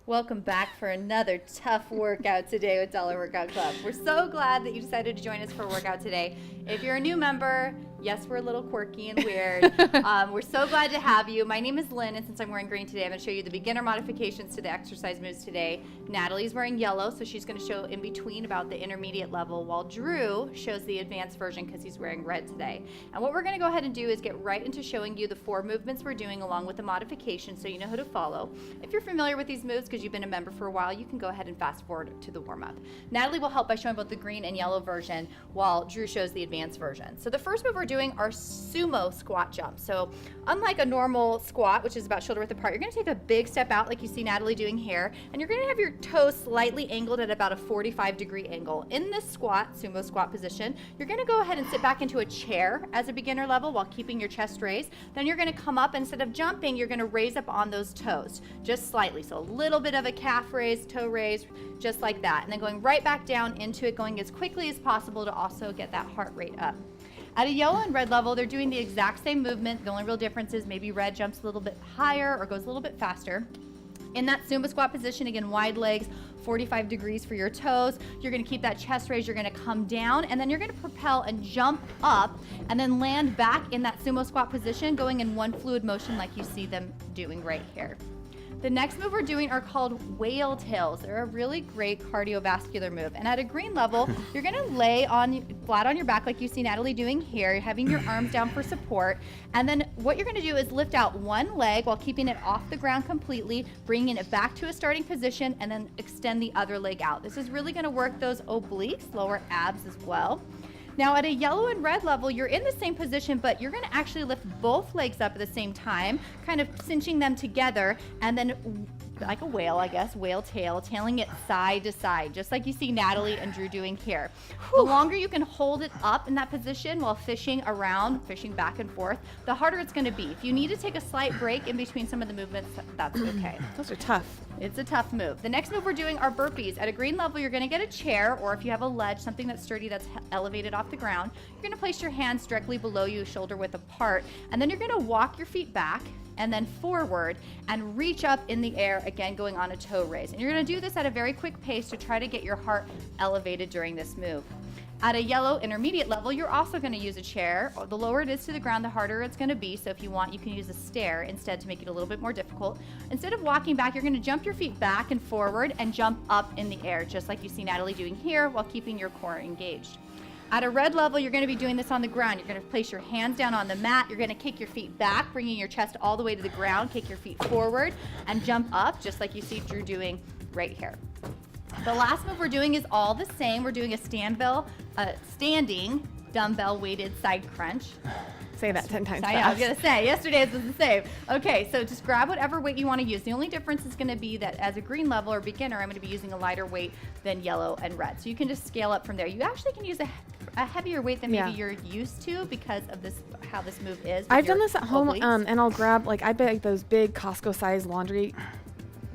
Welcome back for another tough workout today with Dollar Workout Club. We're so glad that you decided to join us for a workout today. If you're a new member, yes, we're a little quirky and weird. We're so glad to have you. My name is Lynn, and since I'm wearing green today, I'm going to show you the beginner modifications to the exercise moves today. Natalie's wearing yellow, so she's going to show in between about the intermediate level, while Drew shows the advanced version because he's wearing red today. And what we're going to go ahead and do is get right into showing you the 4 movements we're doing along with the modifications so you know who to follow. If you're familiar with these moves because you've been a member for a while, you can go ahead and fast forward to the warm-up. Natalie will help by showing both the green and yellow version while Drew shows the advanced version. So the first move we're doing are sumo squat jumps. So unlike a normal squat, which is about shoulder width apart, you're going to take a big step out like you see Natalie doing here, and you're going to have your toes slightly angled at about a 45-degree angle. In this squat, sumo squat position, you're going to go ahead and sit back into a chair as a beginner level while keeping your chest raised. Then you're going to come up, instead of jumping, you're going to raise up on those toes just slightly. So a little bit of a calf raise, toe raise, just like that. And then going right back down into it, going as quickly as possible to also get that heart rate up. At a yellow and red level, they're doing the exact same movement. The only real difference is maybe red jumps a little bit higher or goes a little bit faster. In that sumo squat position, again, wide legs, 45 degrees for your toes. You're going to keep that chest raised. You're going to come down, and then you're going to propel and jump up and then land back in that sumo squat position, going in one fluid motion like you see them doing right here. The next move we're doing are called whale tails. They're a really great cardiovascular move. And at a green level, you're gonna lay flat on your back like you see Natalie doing here. You're having your arms down for support. And then what you're gonna do is lift out one leg while keeping it off the ground completely, bringing it back to a starting position, and then extend the other leg out. This is really gonna work those obliques, lower abs as well. Now at a yellow and red level, you're in the same position, but you're gonna actually lift both legs up at the same time, kind of cinching them together, and then like a whale, I guess, whale tail, tailing it side to side, just like you see Natalie and Drew doing here. The longer you can hold it up in that position while fishing around, fishing back and forth, the harder it's gonna be. If you need to take a slight break in between some of the movements, that's okay. Those are tough. It's a tough move. The next move we're doing are burpees. At a green level, you're gonna get a chair, or if you have a ledge, something that's sturdy that's elevated off the ground, you're gonna place your hands directly below you, shoulder width apart, and then you're gonna walk your feet back and then forward and reach up in the air, again going on a toe raise. And you're gonna do this at a very quick pace to try to get your heart elevated during this move. At a yellow intermediate level, you're also gonna use a chair. The lower it is to the ground, the harder it's gonna be. So if you want, you can use a stair instead to make it a little bit more difficult. Instead of walking back, you're gonna jump your feet back and forward and jump up in the air, just like you see Natalie doing here, while keeping your core engaged. At a red level, you're gonna be doing this on the ground. You're gonna place your hands down on the mat. You're gonna kick your feet back, bringing your chest all the way to the ground, kick your feet forward, and jump up, just like you see Drew doing right here. The last move we're doing is all the same. We're doing a standing dumbbell weighted side crunch. Say that 10 times I fast. was gonna say, yesterday's was the same. Okay, so just grab whatever weight you wanna use. The only difference is gonna be that as a green level or beginner, I'm gonna be using a lighter weight than yellow and red. So you can just scale up from there. You actually can use a heavier weight than maybe you're used to because of this, how this move is. I've done this at home, and I'll grab, I bet those big Costco-sized laundry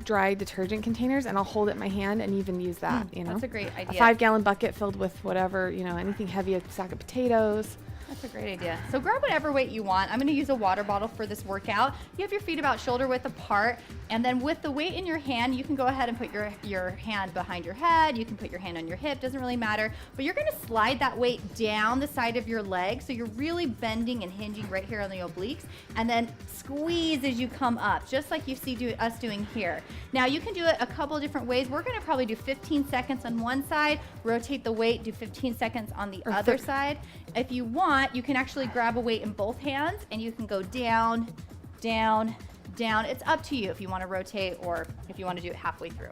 dry detergent containers, and I'll hold it in my hand and even use that, you know? That's a great idea. A 5-gallon bucket filled with whatever, anything heavy, a sack of potatoes. That's a great idea. So grab whatever weight you want. I'm going to use a water bottle for this workout. You have your feet about shoulder width apart, and then with the weight in your hand, you can go ahead and put your hand behind your head. You can put your hand on your hip, doesn't really matter. But you're going to slide that weight down the side of your leg, so you're really bending and hinging right here on the obliques, and then squeeze as you come up, just like you see us doing here. Now you can do it a couple of different ways. We're going to probably do 15 seconds on one side, rotate the weight, do 15 seconds on the other side. If you want, you can actually grab a weight in both hands and you can go down, down, down. It's up to you if you want to rotate or if you want to do it halfway through.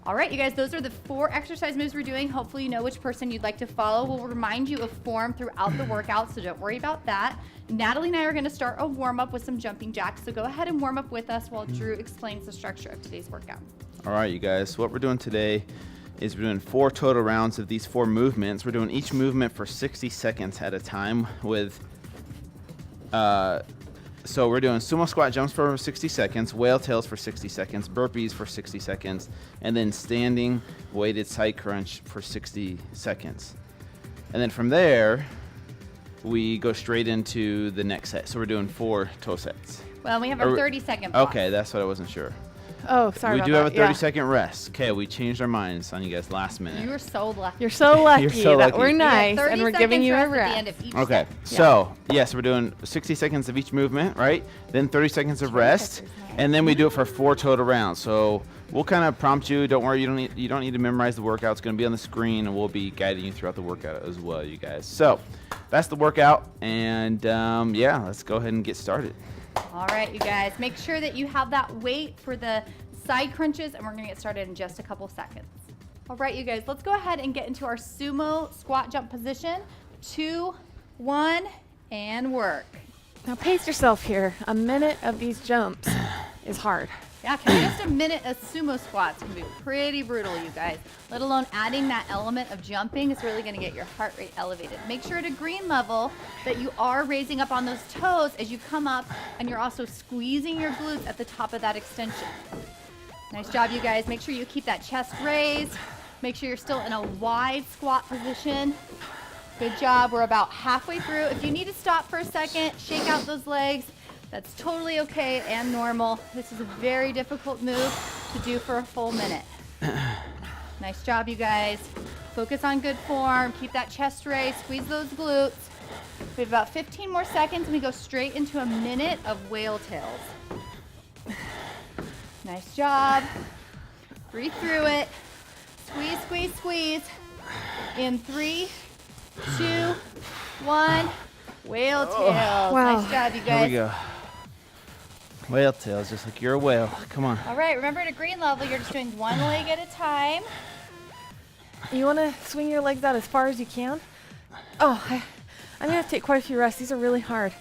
All right, you guys, those are the 4 exercise moves we're doing. Hopefully you know which person you'd like to follow. We'll remind you of form throughout the workout, so don't worry about that. Natalie and I are going to start a warm-up with some jumping jacks, so go ahead and warm up with us while Drew explains the structure of today's workout. All right, you guys, what we're doing today is we're doing 4 total rounds of these 4 movements. We're doing each movement for 60 seconds at a time with, so we're doing sumo squat jumps for 60 seconds, whale tails for 60 seconds, burpees for 60 seconds, and then standing weighted side crunch for 60 seconds. And then from there, we go straight into the next set. So we're doing 4 toe sets. Well, we have our 30-second pause. Okay, that's what I wasn't sure. Oh, sorry We about do that. have a 30-second rest. Okay, we changed our minds on you guys last minute. You were so lucky. You're so lucky You're so that lucky. we're You got nice 30 and we're giving seconds you a rest at the end rest. of each Okay, set. so yes, we're doing 60 seconds of each movement, right? Then 30 seconds of rest, and then we do it for 4 total rounds. So we'll kind of prompt you. Don't worry, you don't need to memorize the workout. It's going to be on the screen, and we'll be guiding you throughout the workout as well, you guys. So that's the workout, and yeah, let's go ahead and get started. All right, you guys, make sure that you have that weight for the side crunches, and we're gonna get started in just a couple seconds. All right, you guys, let's go ahead and get into our sumo squat jump position. 2, 1, and work. Now pace yourself here. A minute of these jumps is hard. Yeah, because just a minute of sumo squats can be pretty brutal, you guys. Let alone adding that element of jumping is really gonna get your heart rate elevated. Make sure at a green level that you are raising up on those toes as you come up, and you're also squeezing your glutes at the top of that extension. Nice job, you guys. Make sure you keep that chest raised. Make sure you're still in a wide squat position. Good job. We're about halfway through. If you need to stop for a second, shake out those legs. That's totally okay and normal. This is a very difficult move to do for a full minute. Nice job, you guys. Focus on good form. Keep that chest raised. Squeeze those glutes. We have about 15 more seconds, and we go straight into a minute of whale tails. Nice job. Breathe through it. Squeeze, squeeze, squeeze. In 3, 2, 1. Whale tails. Wow. Nice job, you Here guys. we go. Whale tails, just like you're a whale. Come on. All right, remember at a green level, you're just doing one leg at a time. You want to swing your legs out as far as you can? Oh, I'm going to have to take quite a few rests. These are really hard.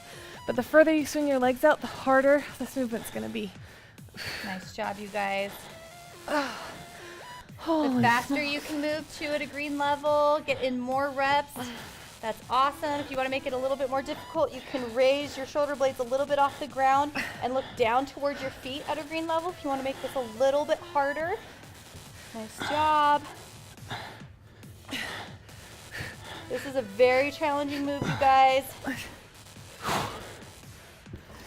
But the further you swing your legs out, the harder this movement's going to be. Nice job, you guys. Holy The faster you can move to at a green level, get in more reps. That's awesome. If you want to make it a little bit more difficult, you can raise your shoulder blades a little bit off the ground and look down towards your feet at a green level if you want to make this a little bit harder. Nice job. This is a very challenging move, you guys.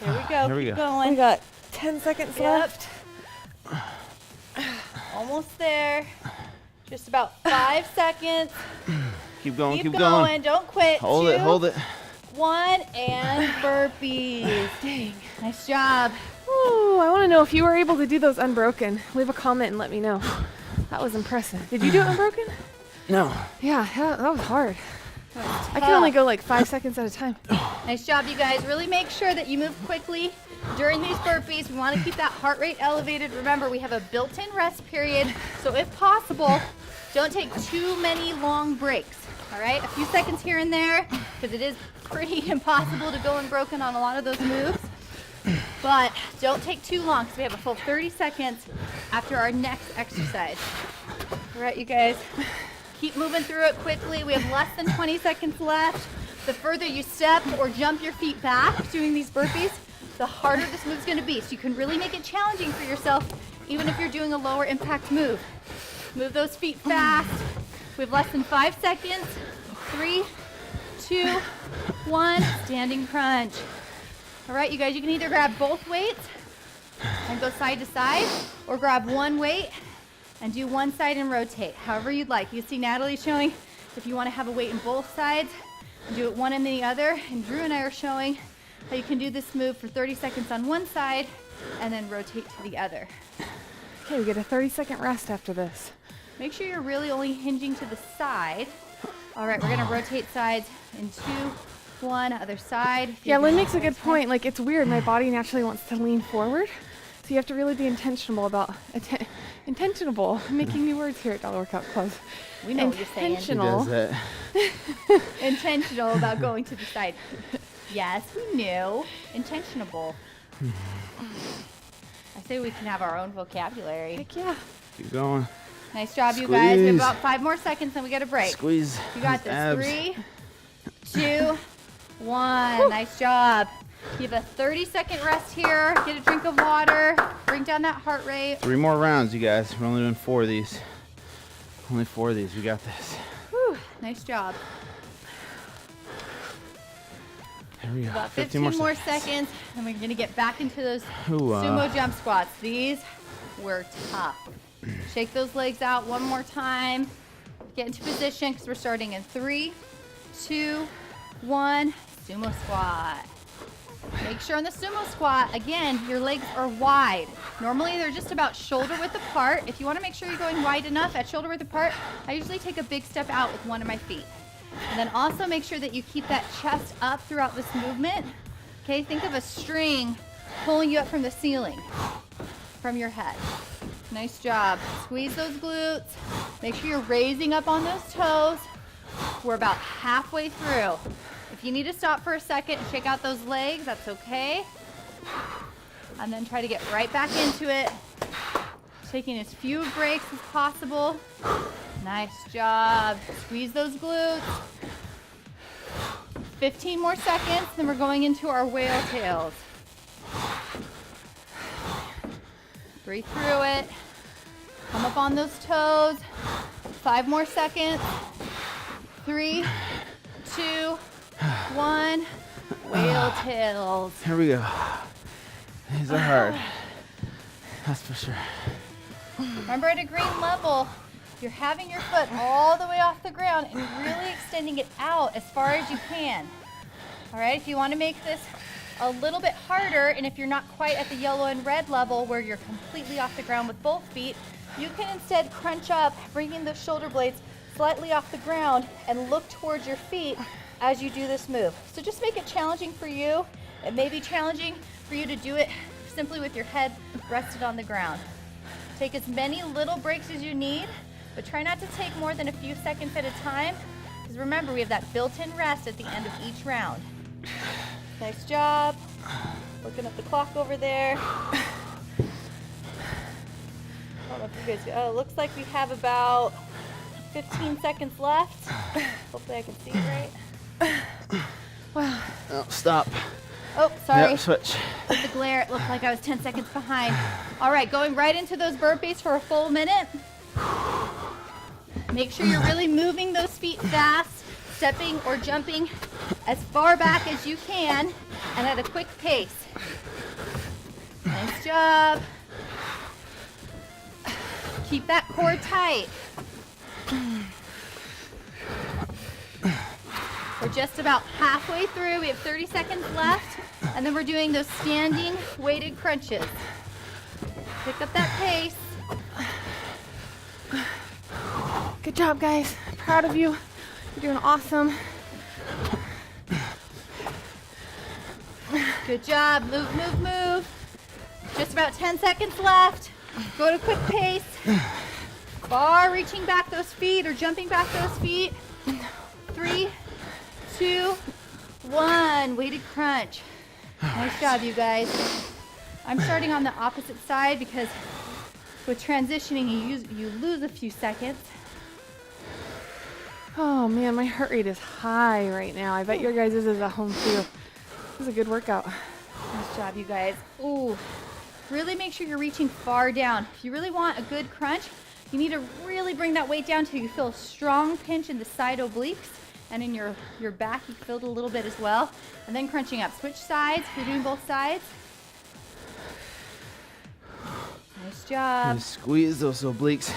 Here we go. Here we Keep go. going. We got 10 seconds left. Almost there. Just about 5 seconds. Keep going, Keep keep going. going. Don't quit. Hold 2, it, hold it. 1, and burpees. Dang. Nice job. Ooh, I want to know if you were able to do those unbroken. Leave a comment and let me know. That was impressive. Did you do it unbroken? No. Yeah, that was hard. I can only go like 5 seconds at a time. Nice job, you guys. Really make sure that you move quickly during these burpees. We want to keep that heart rate elevated. Remember, we have a built-in rest period, so if possible, don't take too many long breaks. All right, a few seconds here and there, because it is pretty impossible to go unbroken on a lot of those moves. But don't take too long, because we have a full 30 seconds after our next exercise. All right, you guys. Keep moving through it quickly. We have less than 20 seconds left. The further you step or jump your feet back doing these burpees, the harder this move's gonna be. So you can really make it challenging for yourself, even if you're doing a lower impact move. Move those feet fast. We have less than 5 seconds. 3, 2, 1, standing crunch. All right, you guys, you can either grab both weights and go side to side, or grab one weight and do one side and rotate, however you'd like. You see Natalie showing if you want to have a weight in both sides and do it one and the other, and Drew and I are showing how you can do this move for 30 seconds on one side and then rotate to the other. Okay, we get a 30-second rest after this. Make sure you're really only hinging to the side. All right, we're gonna rotate sides in 2, 1, other side. Yeah, Lynn makes a good point. Like, it's weird. My body naturally wants to lean forward. So you have to really be intentional about making new words here at Dollar Workout Club. We know what you're saying. She Intentional. does that. Intentional about going to the side. Yes, we knew. Intentionable. I say we can have our own vocabulary. Heck yeah. Keep going. Nice job, you guys. We have Squeeze. about 5 more seconds, and we get a break. Squeeze. You got those this. abs. 3, 2, 1. Nice job. You have a 30-second rest here. Get a drink of water. Bring down that heart rate. 3 more rounds, you guys. We're only doing 4 of these. Only 4 of these. We got this. Whew, nice job. Here we go. About 15 more seconds, and we're going to get back into those Hoo-ah. sumo jump squats. These we're tough. Shake those legs out one more time. Get into position because we're starting in 3, 2, 1, sumo squat. Make sure on the sumo squat, again, your legs are wide. Normally they're just about shoulder width apart. If you want to make sure you're going wide enough at shoulder width apart, I usually take a big step out with one of my feet. And then also make sure that you keep that chest up throughout this movement. Okay, think of a string pulling you up from the ceiling, from your head. Nice job. Squeeze those glutes. Make sure you're raising up on those toes. We're about halfway through. If you need to stop for a second and shake out those legs, that's okay. And then try to get right back into it. Taking as few breaks as possible. Nice job. Squeeze those glutes. 15 more seconds, then we're going into our whale tails. Breathe through it. Come up on those toes. 5 more seconds. 3, 2, 1. Whale tails. Here we go. These are hard. That's for sure. Remember, at a green level, you're having your foot all the way off the ground and really extending it out as far as you can. All right, if you want to make this a little bit harder, and if you're not quite at the yellow and red level where you're completely off the ground with both feet, you can instead crunch up, bringing the shoulder blades slightly off the ground and look towards your feet as you do this move. So just make it challenging for you. It may be challenging for you to do it simply with your head rested on the ground. Take as many little breaks as you need, but try not to take more than a few seconds at a time, because remember, we have that built-in rest at the end of each round. Nice job. Looking at the clock over there. I don't know if you guys, oh, it looks like we have about 15 seconds left. Hopefully I can see it right. Wow. Oh, stop. Oh, sorry. Yep, switch. With the glare, it looked like I was 10 seconds behind. All right, going right into those burpees for a full minute. Make sure you're really moving those feet fast, stepping or jumping as far back as you can and at a quick pace. Nice job. Keep that core tight. We're just about halfway through. We have 30 seconds left, and then we're doing those standing weighted crunches. Pick up that pace. Good job, guys. Proud of you. You're doing awesome. Good job. Move, move, move. Just about 10 seconds left. Go to quick pace. Far reaching back those feet or jumping back those feet. 3, 2, 1. Weighted crunch. Nice job, you guys. I'm starting on the opposite side because with transitioning, you lose a few seconds. Oh man, my heart rate is high right now. I bet your guys' is at home too. This is a good workout. Nice job, you guys. Ooh, really make sure you're reaching far down. If you really want a good crunch, you need to really bring that weight down till you feel a strong pinch in the side obliques and in your back. You feel it a little bit as well. And then crunching up. Switch sides. You're doing both sides. Nice job. And squeeze those obliques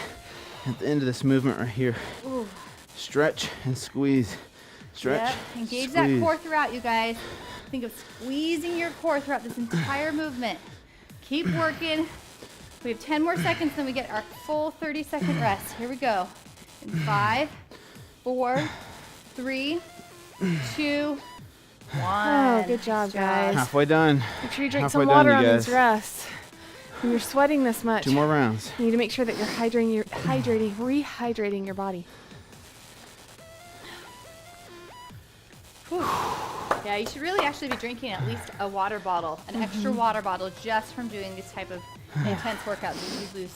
at the end of this movement right here. Ooh. Stretch and squeeze. Stretch. Yep. Engage squeeze. that core throughout, you guys. Think of squeezing your core throughout this entire movement. Keep working. We have 10 more seconds, then we get our full 30-second rest. Here we go. In 5, 4, 3, 2, 1. Oh, good job, guys. Halfway done. Make sure you drink Halfway some done, water you on guys. these rests. When you're sweating this much, 2 more rounds. you need to make sure that you're rehydrating your body. Whew. Yeah, you should really actually be drinking at least a water bottle, an extra water bottle, just from doing these type of intense workouts. You lose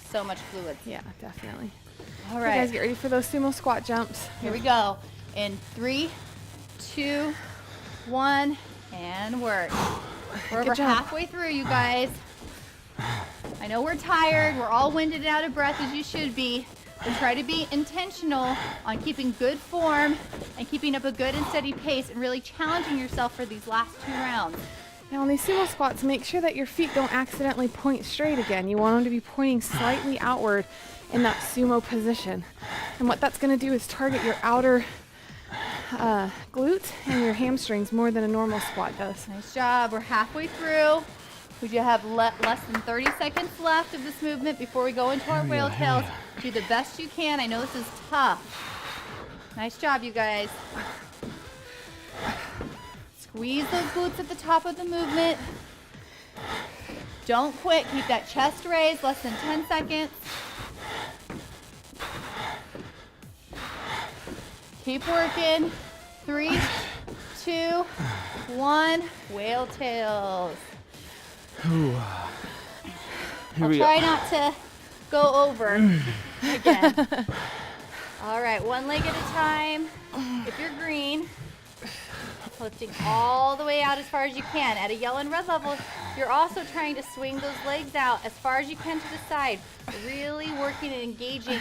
so much fluid. Yeah, definitely. All Okay, right, guys, get ready for those sumo squat jumps. here we go. In 3, 2, 1, and work. We're over job. halfway through, you guys. I know we're tired. We're all winded and out of breath, as you should be. But try to be intentional on keeping good form and keeping up a good and steady pace and really challenging yourself for these last 2 rounds. Now on these sumo squats, make sure that your feet don't accidentally point straight again. You want them to be pointing slightly outward in that sumo position. And what that's going to do is target your outer glutes and your hamstrings more than a normal squat does. Nice job. We're halfway through. We do have less than 30 seconds left of this movement before we go into our whale tails. Do the best you can. I know this is tough. Nice job, you guys. Squeeze those glutes at the top of the movement. Don't quit. Keep that chest raised. Less than 10 seconds. Keep working. 3, 2, 1. Whale tails. I'll try not to go over again. All right, one leg at a time. If you're green, lifting all the way out as far as you can. At a yellow and red level, you're also trying to swing those legs out as far as you can to the side. Really working and engaging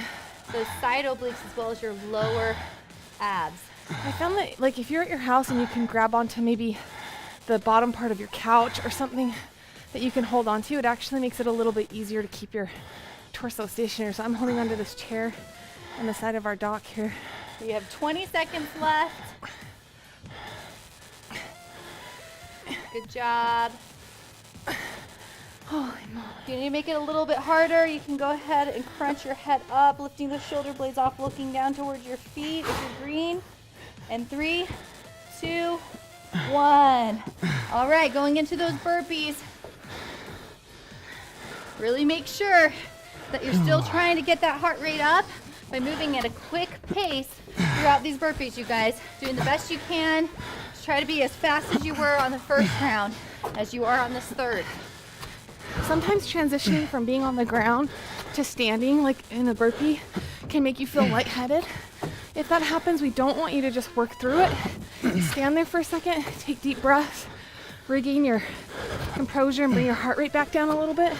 those side obliques as well as your lower abs. I found that, like, if you're at your house and you can grab onto maybe the bottom part of your couch or something that you can hold on to, it actually makes it a little bit easier to keep your torso stationary. So I'm holding onto this chair on the side of our dock here. We have 20 seconds left. Good job. Holy moly. If you need to make it a little bit harder, you can go ahead and crunch your head up, lifting the shoulder blades off, looking down towards your feet if you're green. And 3, 2, 1. All right, going into those burpees. Really make sure that you're still trying to get that heart rate up by moving at a quick pace throughout these burpees, you guys. Doing the best you can. Just try to be as fast as you were on the first round as you are on this third. Sometimes transitioning from being on the ground to standing, like in a burpee, can make you feel lightheaded. If that happens, we don't want you to just work through it. Stand there for a second, take deep breaths, regain your composure and bring your heart rate back down a little bit,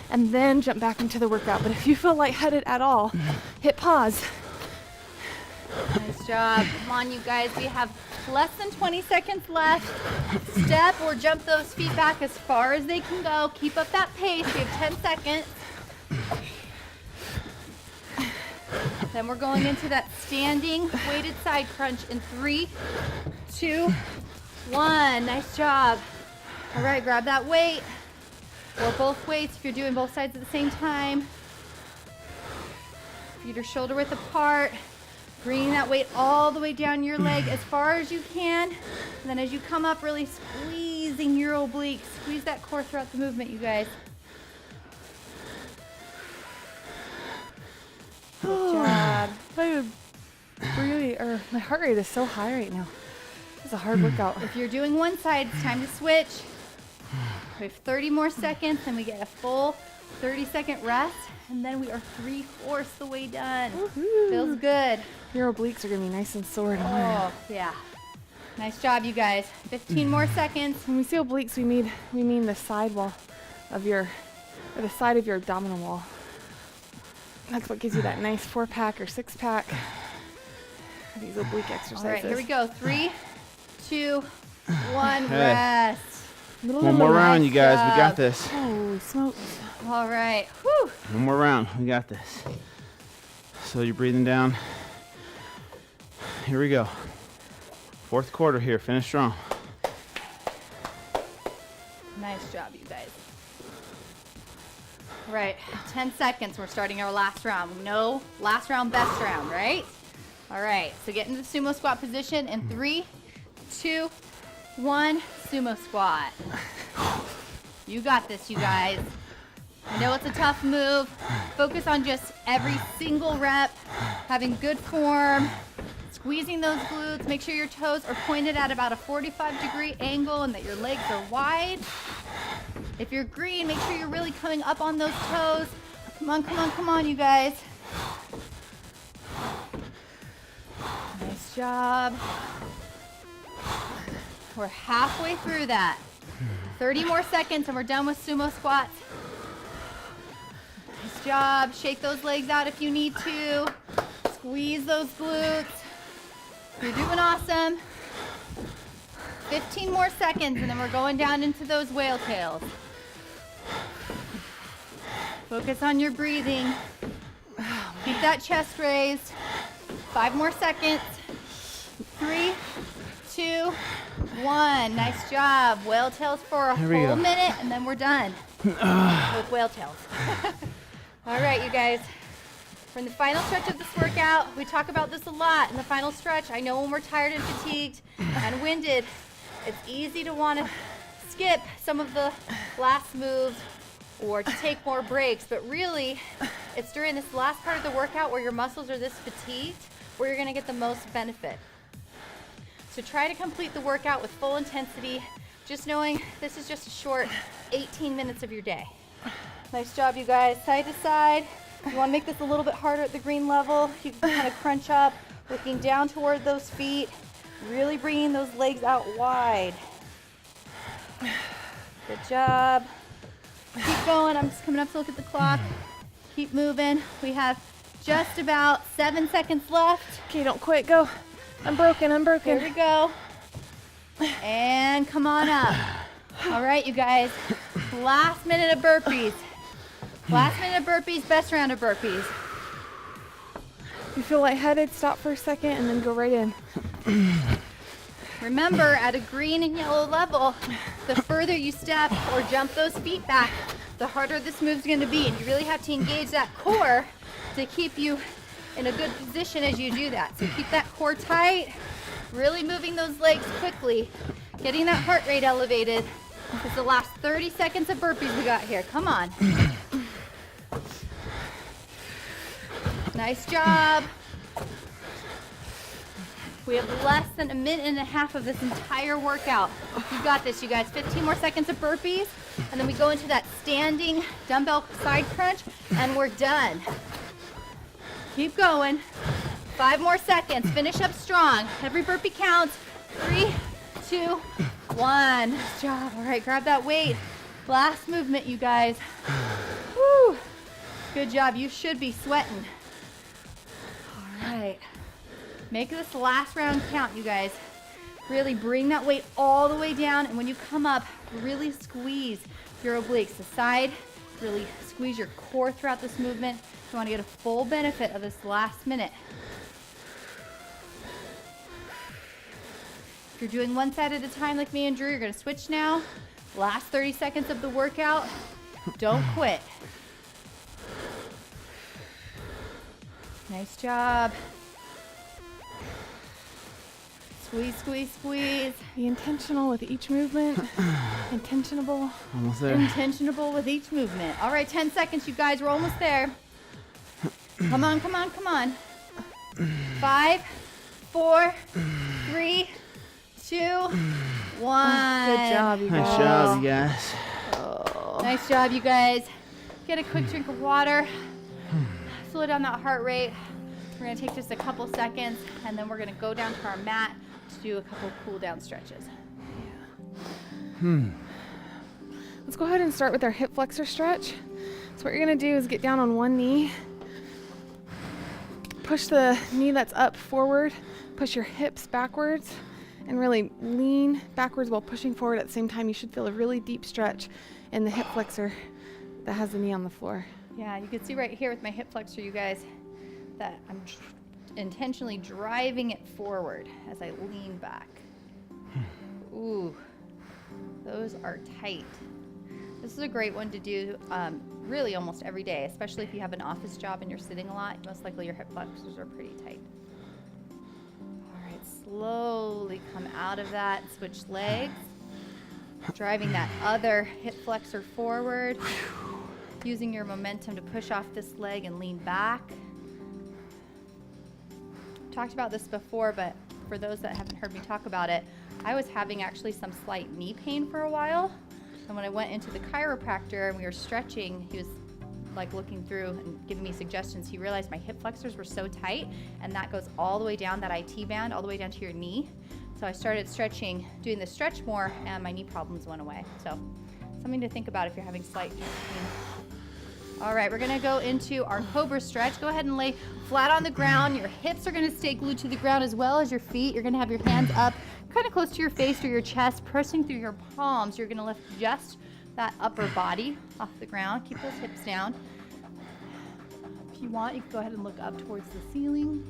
and then jump back into the workout. But if you feel lightheaded at all, hit pause. Nice job. Come on, you guys. We have less than 20 seconds left. Step or jump those feet back as far as they can go. Keep up that pace. We have 10 seconds. Then we're going into that standing weighted side crunch in 3, 2, 1. Nice job. All right, grab that weight or both weights if you're doing both sides at the same time. Feet are shoulder width apart. Bringing that weight all the way down your leg as far as you can. And then as you come up, really squeezing your obliques. Squeeze that core throughout the movement, you guys. Good job. My heart rate is so high right now. It's a hard workout. If you're doing one side, it's time to switch. We have 30 more seconds and we get a full 30-second rest. And then we are 3/4 the way done. Woohoo. Feels good. Your obliques are gonna be nice and sore tomorrow. Oh, yeah. Nice job, you guys. 15 more seconds. When we say obliques, we mean the side wall of or the side of your abdominal wall. That's what gives you that nice 4-pack or 6-pack. These oblique exercises. All right, here we go. 3, 2, 1, rest. One more round, you guys. We got this. Holy smokes. All right. Whew. One more round. We got this. So you're breathing down. Here we go. Fourth quarter here. Finish strong. Nice job, you guys. All right, 10 seconds. We're starting our last round. No last round, best round, right? All right, so get into the sumo squat position in 3, 2, 1, sumo squat. You got this, you guys. I know it's a tough move. Focus on just every single rep, having good form, squeezing those glutes. Make sure your toes are pointed at about a 45-degree angle and that your legs are wide. If you're green, make sure you're really coming up on those toes. Come on, come on, come on, you guys. Nice job. We're halfway through that. 30 more seconds and we're done with sumo squats. Nice job. Shake those legs out if you need to. Squeeze those glutes. You're doing awesome. 15 more seconds, and then we're going down into those whale tails. Focus on your breathing. Keep that chest raised. 5 more seconds. 3, 2, 1. Nice job. Whale tails for a whole minute, and then we're done with whale tails. All right, you guys. We're in the final stretch of this workout. We talk about this a lot in the final stretch. I know when we're tired and fatigued and winded, it's easy to want to skip some of the last moves or to take more breaks, but really it's during this last part of the workout where your muscles are this fatigued where you're gonna get the most benefit. So try to complete the workout with full intensity, just knowing this is just a short 18 minutes of your day. Nice job, you guys. Side to side. You wanna make this a little bit harder at the green level. You can kind of crunch up, looking down toward those feet, really bringing those legs out wide. Good job. Keep going. I'm just coming up to look at the clock. Keep moving. We have just about 7 seconds left. Okay, don't quit. Go. I'm broken. Here we go. And come on up. All right, you guys. Last minute of burpees. Last minute of burpees, best round of burpees. You feel lightheaded, stop for a second and then go right in. Remember, at a green and yellow level, the further you step or jump those feet back, the harder this move's gonna be. And you really have to engage that core to keep you in a good position as you do that. So keep that core tight, really moving those legs quickly, getting that heart rate elevated. It's the last 30 seconds of burpees we got here. Come on. Nice job. We have less than a minute and a half of this entire workout. You got this, you guys. 15 more seconds of burpees, and then we go into that standing dumbbell side crunch, and we're done. Keep going. 5 more seconds. Finish up strong. Every burpee counts. 3, 2, 1. Nice job. All right, grab that weight. Last movement, you guys. Woo. Good job. You should be sweating. All right. Make this last round count, you guys. Really bring that weight all the way down, and when you come up, really squeeze your obliques aside. Really squeeze your core throughout this movement. You want to get a full benefit of this last minute. If you're doing one side at a time like me and Drew, you're going to switch now. Last 30 seconds of the workout. Don't quit. Nice job. Squeeze, squeeze, squeeze. Be intentional with each movement. Intentionable. Almost there. Intentionable with each movement. All right, 10 seconds, you guys. We're almost there. Come on, come on, come on. 5, 4, 3, 2, 1. Good job, you guys. Nice job, you guys. Nice job, you guys. Get a quick drink of water. Slow down that heart rate. We're gonna take just a couple seconds, and then we're gonna go down to our mat to do a couple cool down stretches. Let's go ahead and start with our hip flexor stretch. So what you're gonna do is get down on one knee. Push the knee that's up forward. Push your hips backwards and really lean backwards while pushing forward at the same time. You should feel a really deep stretch in the hip flexor that has the knee on the floor. Yeah, you can see right here with my hip flexor, you guys, that I'm intentionally driving it forward as I lean back. Ooh, those are tight. This is a great one to do really almost every day, especially if you have an office job and you're sitting a lot. Most likely your hip flexors are pretty tight. All right, slowly come out of that, switch legs. Driving that other hip flexor forward. Using your momentum to push off this leg and lean back. Talked about this before, but for those that haven't heard me talk about it, I was having actually some slight knee pain for a while. And when I went into the chiropractor and we were stretching, he was like looking through and giving me suggestions. He realized my hip flexors were so tight, and that goes all the way down, that IT band, all the way down to your knee. So I started stretching, doing the stretch more, and my knee problems went away. So something to think about if you're having slight knee pain. All right, we're gonna go into our cobra stretch. Go ahead and lay flat on the ground. Your hips are gonna stay glued to the ground as well as your feet. You're gonna have your hands up kind of close to your face or your chest, pressing through your palms. You're gonna lift just that upper body off the ground. Keep those hips down. If you want, you can go ahead and look up towards the ceiling.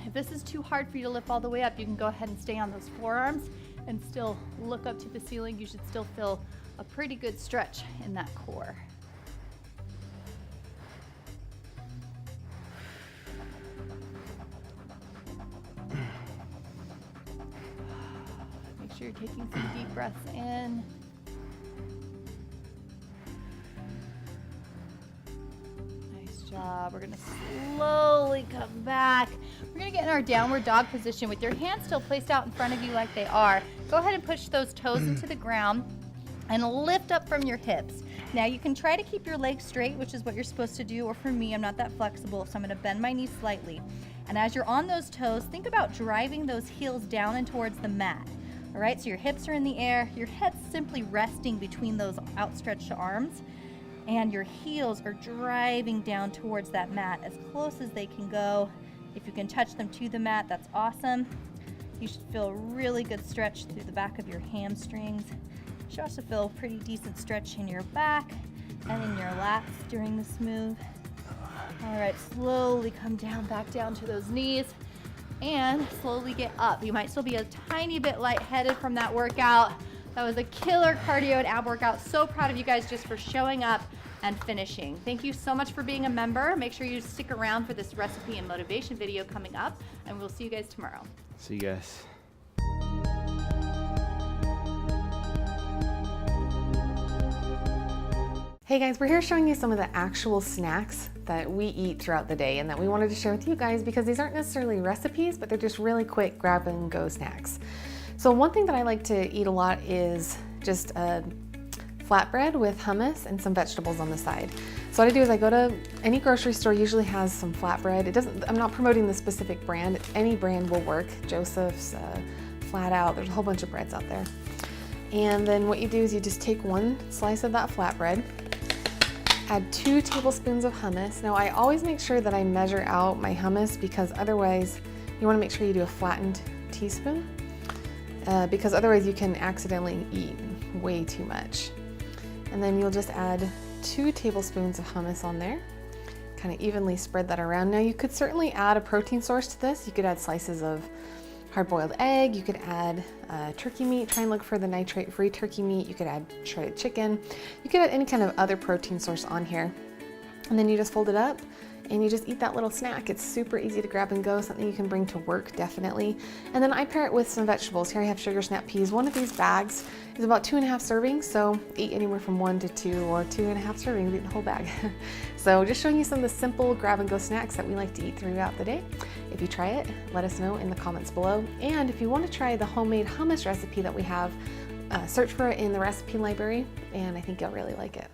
If this is too hard for you to lift all the way up, you can go ahead and stay on those forearms and still look up to the ceiling. You should still feel a pretty good stretch in that core. Make sure you're taking some deep breaths in. Nice job. We're gonna slowly come back. We're gonna get in our downward dog position with your hands still placed out in front of you like they are. Go ahead and push those toes into the ground and lift up from your hips. Now you can try to keep your legs straight, which is what you're supposed to do, or for me, I'm not that flexible, so I'm gonna bend my knees slightly. And as you're on those toes, think about driving those heels down and towards the mat. All right, so your hips are in the air, your head's simply resting between those outstretched arms, and your heels are driving down towards that mat as close as they can go. If you can touch them to the mat, that's awesome. You should feel a really good stretch through the back of your hamstrings. You should also feel a pretty decent stretch in your back and in your lats during this move. All right, slowly come down, back down to those knees and slowly get up. You might still be a tiny bit lightheaded from that workout. That was a killer cardio and ab workout. So proud of you guys just for showing up and finishing. Thank you so much for being a member. Make sure you stick around for this recipe and motivation video coming up, and we'll see you guys tomorrow. See you guys. Hey guys, we're here showing you some of the actual snacks that we eat throughout the day and that we wanted to share with you guys because these aren't necessarily recipes, but they're just really quick grab and go snacks. So one thing that I like to eat a lot is just a flatbread with hummus and some vegetables on the side. So what I do is I go to any grocery store, usually has some flatbread. I'm not promoting the specific brand. Any brand will work. Joseph's, Flat Out, there's a whole bunch of breads out there. And then what you do is you just take one slice of that flatbread, add 2 tablespoons of hummus. Now I always make sure that I measure out my hummus because otherwise you want to make sure you do a flattened teaspoon because otherwise you can accidentally eat way too much. And then you'll just add 2 tablespoons of hummus on there, kind of evenly spread that around. Now you could certainly add a protein source to this. You could add slices of hard-boiled egg, you could add turkey meat, try and look for the nitrate-free turkey meat, you could add shredded chicken, you could add any kind of other protein source on here. And then you just fold it up and you just eat that little snack. It's super easy to grab and go, something you can bring to work, definitely. And then I pair it with some vegetables. Here I have sugar snap peas. One of these bags is about 2.5 servings, so eat anywhere from 1 to 2 or 2.5 servings, eat the whole bag. So just showing you some of the simple grab and go snacks that we like to eat throughout the day. If you try it, let us know in the comments below. And if you want to try the homemade hummus recipe that we have, search for it in the recipe library, and I think you'll really like it.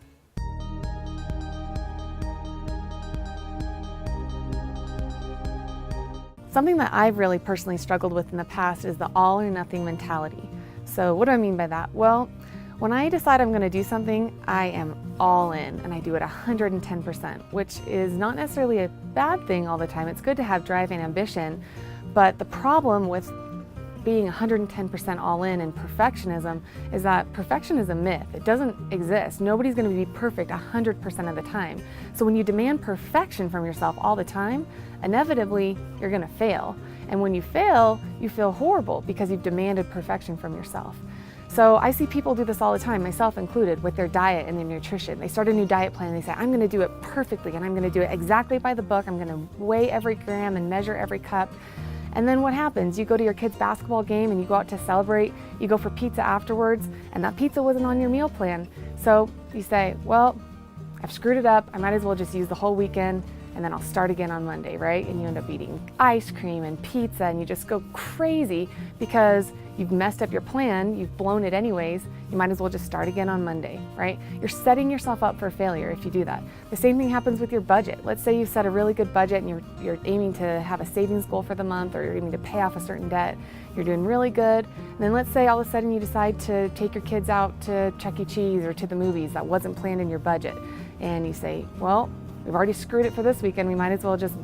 Something that I've really personally struggled with in the past is the all or nothing mentality. So what do I mean by that? Well, when I decide I'm going to do something, I am all in and I do it 110%, which is not necessarily a bad thing all the time. It's good to have drive and ambition, but the problem with being 110% all in and perfectionism is that perfection is a myth. It doesn't exist. Nobody's going to be perfect 100% of the time. So when you demand perfection from yourself all the time, inevitably you're going to fail. And when you fail, you feel horrible because you've demanded perfection from yourself. So I see people do this all the time, myself included, with their diet and their nutrition. They start a new diet plan and they say, I'm going to do it perfectly and I'm going to do it exactly by the book. I'm going to weigh every gram and measure every cup. And then what happens? You go to your kid's basketball game and you go out to celebrate, you go for pizza afterwards, and that pizza wasn't on your meal plan. So you say, well, I've screwed it up, I might as well just use the whole weekend and then I'll start again on Monday, right? And you end up eating ice cream and pizza and you just go crazy because you've messed up your plan, you've blown it anyways, you might as well just start again on Monday, right? You're setting yourself up for failure if you do that. The same thing happens with your budget. Let's say you set a really good budget and you're aiming to have a savings goal for the month, or you're aiming to pay off a certain debt. You're doing really good. And then let's say all of a sudden you decide to take your kids out to Chuck E. Cheese or to the movies that wasn't planned in your budget. And you say, well, we've already screwed it for this weekend, we might as well just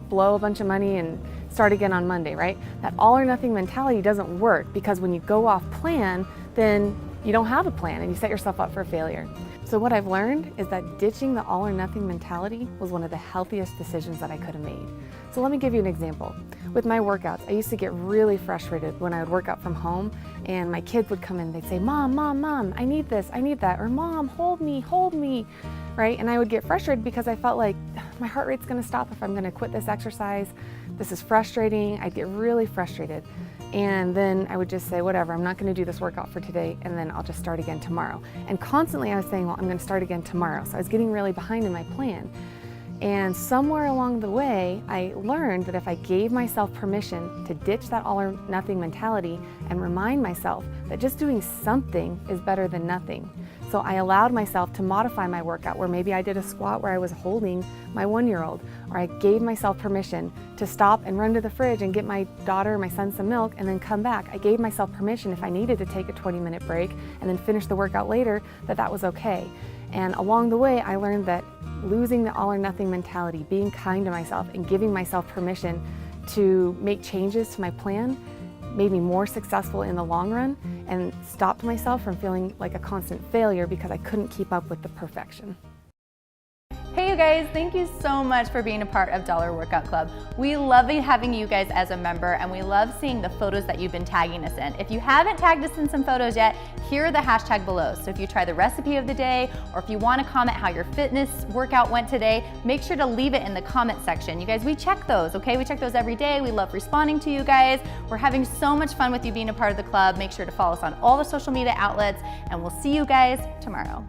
blow a bunch of money and start again on Monday, right? That all or nothing mentality doesn't work, because when you go off plan, then you don't have a plan and you set yourself up for failure. So what I've learned is that ditching the all or nothing mentality was one of the healthiest decisions that I could have made. So let me give you an example. With my workouts, I used to get really frustrated when I would work out from home and my kids would come in, they'd say, Mom, Mom, Mom, I need this, I need that, or Mom, hold me, right? And I would get frustrated because I felt like my heart rate's gonna stop if I'm gonna quit this exercise. This is frustrating. I'd get really frustrated. And then I would just say, whatever, I'm not gonna do this workout for today, and then I'll just start again tomorrow. And constantly I was saying, well, I'm gonna start again tomorrow. So I was getting really behind in my plan. And somewhere along the way, I learned that if I gave myself permission to ditch that all or nothing mentality and remind myself that just doing something is better than nothing. So I allowed myself to modify my workout, where maybe I did a squat where I was holding my 1-year-old, or I gave myself permission to stop and run to the fridge and get my daughter or my son some milk and then come back. I gave myself permission, if I needed to take a 20-minute break and then finish the workout later, that was okay. And along the way, I learned that losing the all or nothing mentality, being kind to myself, and giving myself permission to make changes to my plan made me more successful in the long run, and stopped myself from feeling like a constant failure because I couldn't keep up with the perfection. Hey you guys, thank you so much for being a part of Dollar Workout Club. We love having you guys as a member, and we love seeing the photos that you've been tagging us in. If you haven't tagged us in some photos yet, here are the hashtag below. So if you try the recipe of the day, or if you want to comment how your fitness workout went today, make sure to leave it in the comment section. You guys, we check those, okay? We check those every day. We love responding to you guys. We're having so much fun with you being a part of the club. Make sure to follow us on all the social media outlets, and we'll see you guys tomorrow.